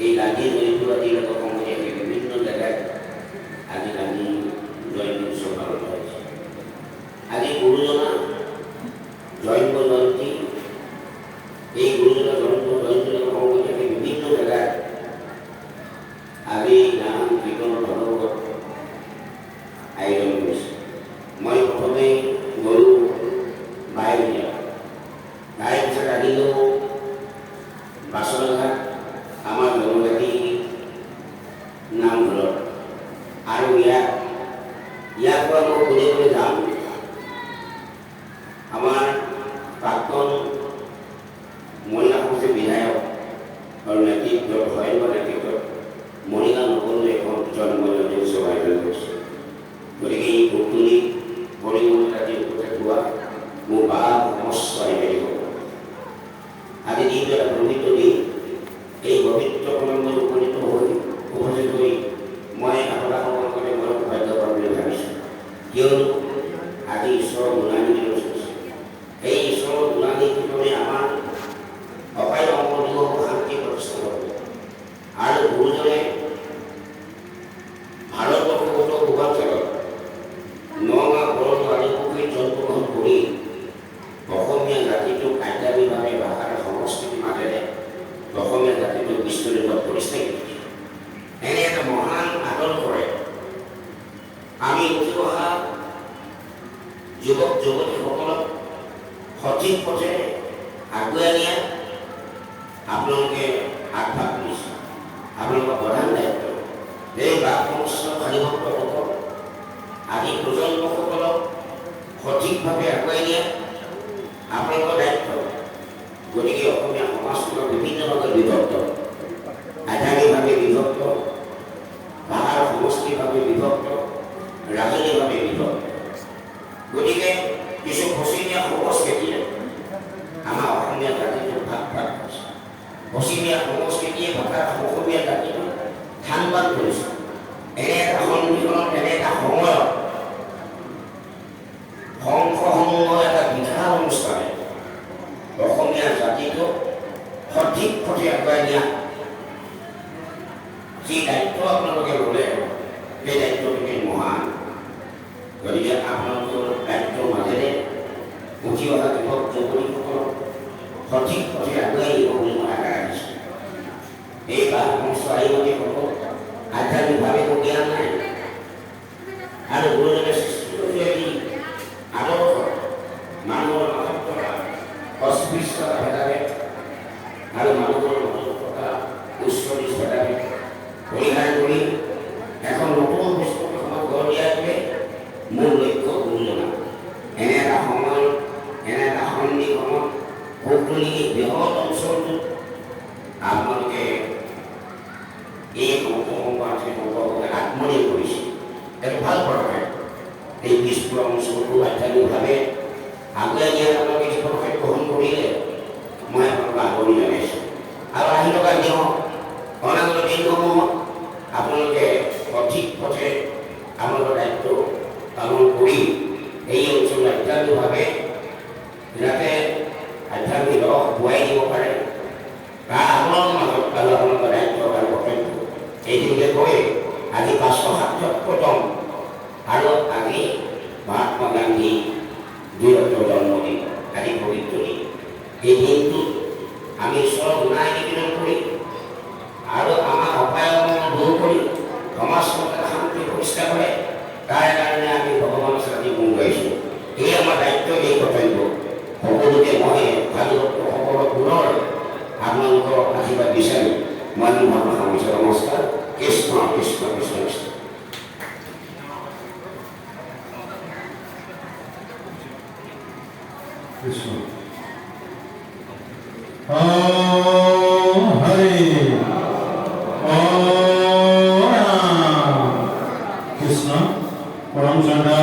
এই লাঠি জয়ন্তী আদি ৰকম বিভিন্ন জায়গায় আজি লাঠি জয়ন্তী উৎসৱ পালন কৰিছে। আজি গুৰুজনা জয়ন্ত জয়ন্তী, এই গুৰুজনা জয়ন্ত জয়ন্তী সংগঠনে বিভিন্ন জায়গায় আজি নাম কীৰ্তনৰ ভাগৱত আয়োজন কৰিছে। মই প্ৰথমে গৰু বাইয়া গাই পিছত আহিলোঁ বাচনঘাট আমাৰ জনজাতি নামঘৰত, আৰু ইয়াৰ পৰা মই বুলিবলৈ যাম আমাৰ প্ৰাক্তন মহিলা সমিতিৰ বিধায়ক আৰু নেতৃত্বত ভয়ংকৰ নেতৃত্বত মৰিগাঁও নগৰলৈ এখন জন্মজয়ন্তী উৎসৱ আয়োজন কৰিছে। গতিকে এই ভোগটোনি পৰিমণি ৰাতি উপস্থিত হোৱা মোৰ বা সমস্ত আহিব। আজি দিনটো এটা পবিত্ৰ দিন। এই পবিত্ৰ প্ৰলম্বত উপনীত হৈ উপস্থিত হৈ মই আপোনালোকৰ বাবে মই ভাগ্যৱান বুলি ভাবিছোঁ, কিয়নো আজি ঈশ্বৰৰ গুণানী দিৱস হৈছে। এই ঈশ্বৰৰ গুণানী দিৱসে আমাৰ অপায় অমূল্য শান্তি প্ৰতিষ্ঠা কৰিব। আৰু গুৰুজনে ভাৰতবৰ্ষগত পূৰ্বাঞ্চলত নগাঁও বৰদোৱা আদি পুখুৰীত জন্মগ্ৰহণ কৰি অসমীয়া জাতিটোক আধ্যাত্মিকভাৱে ভাষা আৰু সংস্কৃতিৰ মাজেৰে অসমীয়া জাতিটোক বিশ্বনিৰ্ভৰ কৰিছে। এনে এটা মহান আদৰ্শৰে আমি উঠি অহা যুৱক যুৱতীসকলক সঠিক পথে আগুৱাই নিয়াত আপোনালোকে আগভাগ লৈছে। আপোনালোকৰ প্ৰধান দায়িত্ব এই বাক সমস্যাভাৱী ভক্তসকল আদি প্ৰজন্মসকলক সঠিকভাৱে আগুৱাই নিয়াত আপোনালোকৰ দায়িত্ব। গতিকে অসমীয়া সমাজখনৰ বিভিন্ন ভাগত বিভক্ত, আধ্যাত্মিকভাৱে বিভক্ত, ভাষাৰ সমষ্টিভাৱে বিভক্ত, ৰাজনৈতিকভাৱে বিভক্ত। গতিকে কিছু পশ্চিমীয়া সংস্কৃতিয়ে আমাৰ অসমীয়া জাতিটোক ভাগ ভাগ কৰিছে। পশ্চিমীয়া সংস্কৃতিয়ে ভাষাৰ অসমীয়া জাতিটোক থান বান কৰিছে। এনে এটা সন্মিলনত, এনে এটা সময়ত সংঘসমূহ এটা বিশাল অনুষ্ঠানে অসমীয়া জাতিটোক সঠিক পথে আগুৱাই নিয়া যি দায়িত্ব আপোনালোকে ল'লে, সেই দায়িত্বটোকে মহান। গতিকে আপোনালোকৰ দায়িত্বৰ মাজেৰে উঠি অহা যুৱক যুৱতীসকলক সঠিক পথে আগুৱাই নিব বুলি মই আশা ৰাখিছোঁ। এই বাক সমস্ত আহিবতীসকল আধ্যাত্মিকভাৱে কোনো জ্ঞান নাই, আৰু গুৰুজনে সৃষ্টি কৰি আদৰ্শ মানুহৰ মাজত থকা অস্পৃশ্যতা ভেদাভেদ আৰু মানুহৰ মাজত থকা উচ্চ নিচ ভেদাভেদ পৰিহাৰ কৰি এখন নতুন বস্তুত সমাজ গঢ় দিয়াটোৱে মোৰ লক্ষ্য গুৰুজনা। এনে এটা সময়ত, এনে এটা সন্ধিক্ষণত ভোগতলি বৃহৎ অঞ্চলটোত আপোনালোকে এই সম্পৰ্কে আত্মনিয়োগ কৰিছে। এইটো ভাল পদক্ষেপ। এই পিছপৰা অঞ্চলটো আধ্যাত্মিকভাৱে আগুৱাই নিয়াত আপোনালোকে যি পদক্ষেপ গ্ৰহণ কৰিলে মই আপোনালোকক আদৰণি জনাইছোঁ। আৰু আহি থকা দিন অনাগত দিনসমূহত আপোনালোকে সঠিক পথে আপোনালোকৰ দায়িত্ব পালন কৰি এই অঞ্চল আধ্যাত্মিকভাৱে যাতে আধ্যাত্মিক ৰস বোৱাই দিব পাৰে তাৰ আপোনালোকৰ মাজত আৰু আপোনালোকৰ দায়িত্ব আৰু কৰ্তব্য। এইখিনিকে কৈ আজি 577তম আৰু আজি মহাত্মা গান্ধী বীৰত্ব জন্মদিন, আজি পবিত্ৰ দিন। এই দিনটোত আমি ঈশ্বৰৰ গুণাই নিবেদন কৰি আৰু আমাৰ অপায়সমূহ দূৰ কৰি সমাজখনত শান্তি প্ৰতিষ্ঠা কৰে, তাৰ কাৰণে আমি ভগৱানৰ ওচৰত গুণ গাইছোঁ। এই আমাৰ দায়িত্ব, এই কৰ্তব্য। সকলোকে মই ভাগৱতসকলক পুনৰ আপোনালোকৰ আশীৰ্বাদ বিচাৰি মই মোৰ ভাষণ সামৰিছোঁ। নমস্কাৰ। কৃষ্ণ কৃষ্ণ কৃষ্ণ কৃষ্ণ। কৃষ্ণ হৰে কৃষ্ণ পৰম শ্ৰদ্ধা